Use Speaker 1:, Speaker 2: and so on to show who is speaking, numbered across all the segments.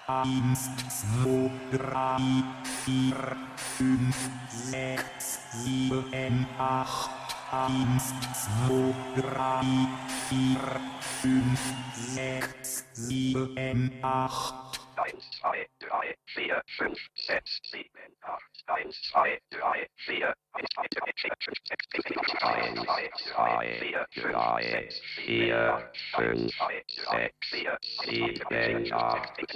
Speaker 1: 1, 2, 3, 4, 5, 6, 7, 8. 1, 2, 3, 4, 5, 6, 7, 8. 1, 2, 3, 4, 5, 6, 7, 8. 1, 2, 3, 4, 1, 2, 3, 4, 5, 6, 7, 8. 1, 2, 3, 4, 5, 6, 7, 8.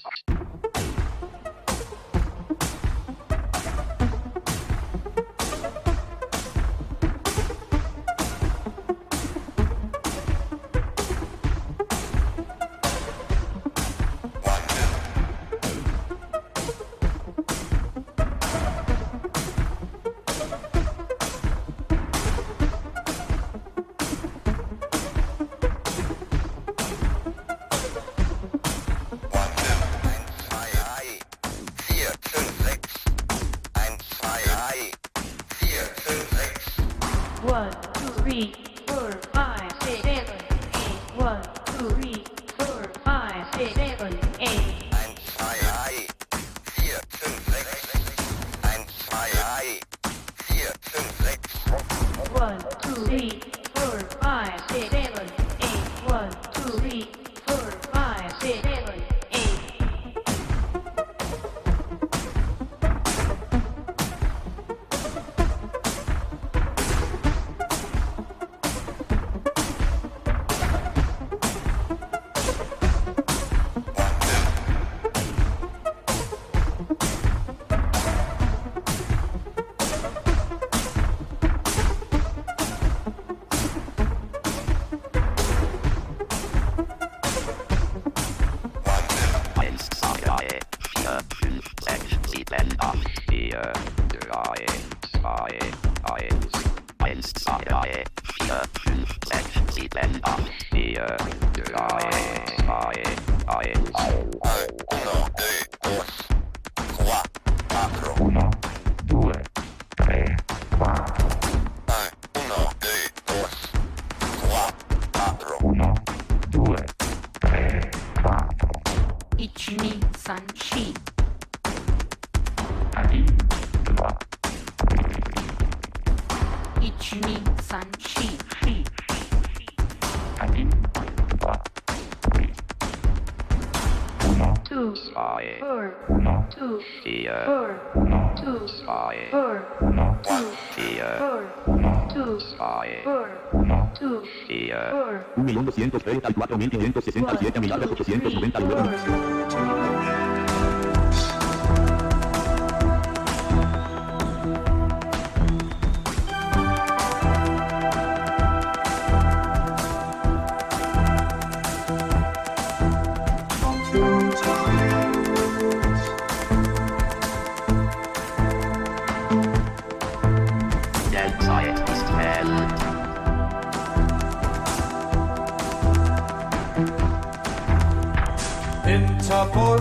Speaker 2: Interpol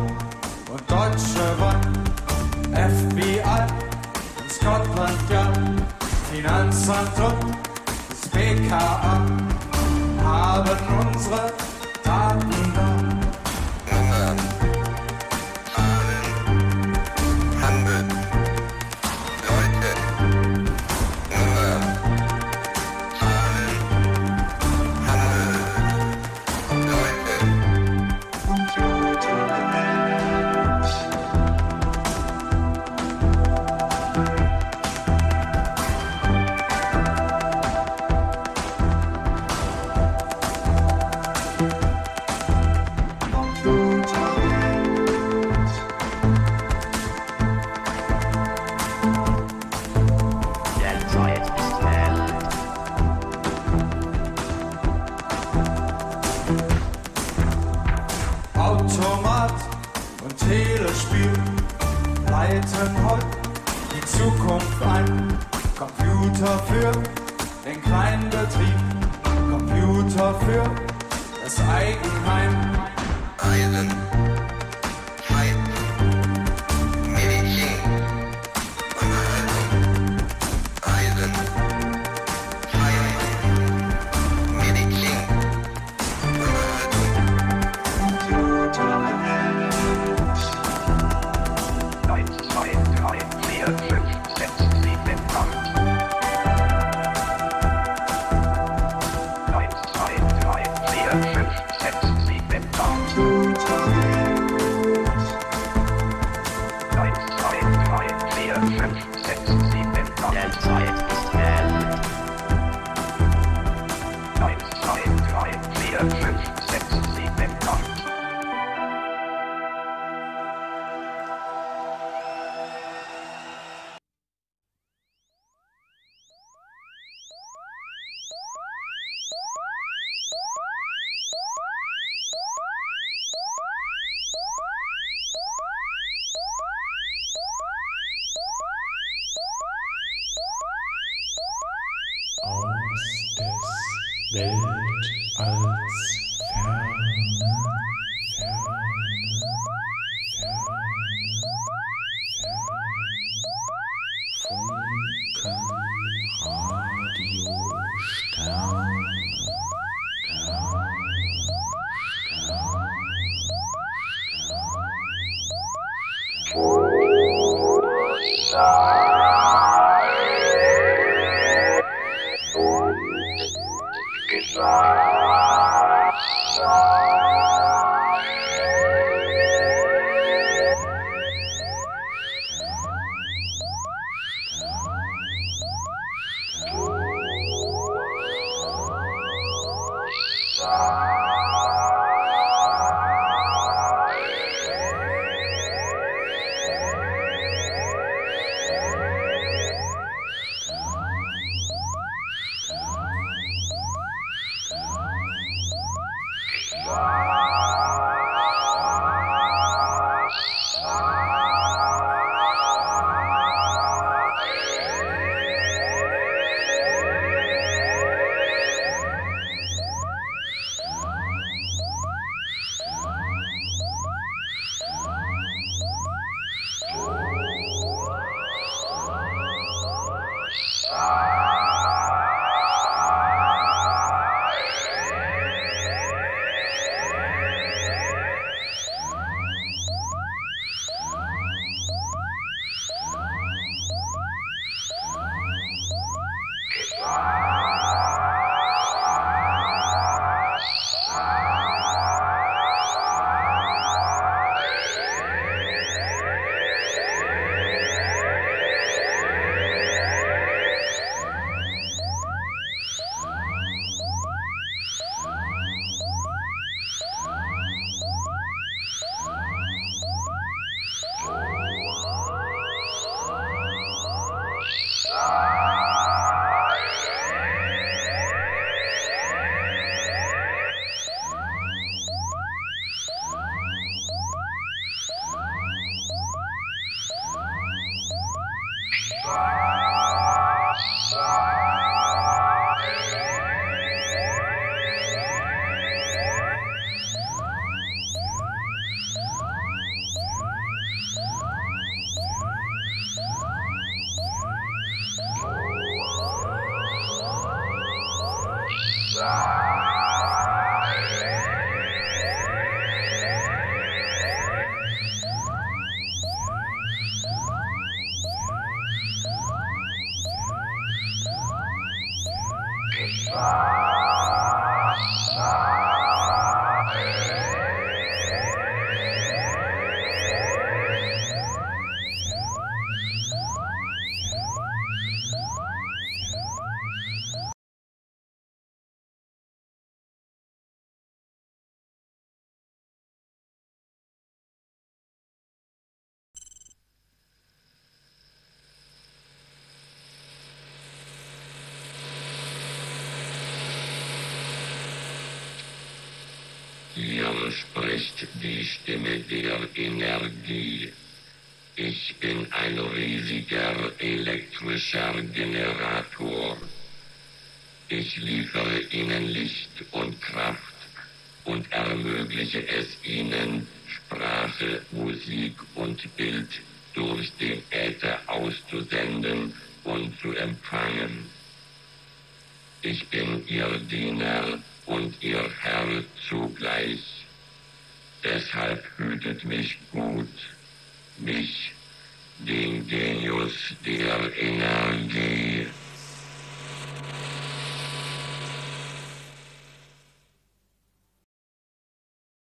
Speaker 2: und Deutsche Bank, FBI und Scotland Yard, Finanzamt und das BKA haben unsere Daten da. Nummern, Zahlen, Handel, Leute, Nummern, Zahlen, Handel, Leute. Automat und Telespiel leiten heute die Zukunft ein. Computer für den Kleinbetrieb, Computer für das Eigenheim. Reisen, Zeit, Medizin, Unterhaltung. Reisen, Zeit, Medizin, Unterhaltung.
Speaker 3: Hier spricht die Stimme der Energie. Ich bin ein riesiger elektrischer Generator. Ich liefere Ihnen Licht und Kraft und ermögliche es Ihnen, Sprache, Musik und Bild durch den Äther auszusenden und zu empfangen. Ich bin Ihr Diener und Ihr Herr zugleich. Deshalb hütet mich gut, mich, den Genius der Energie.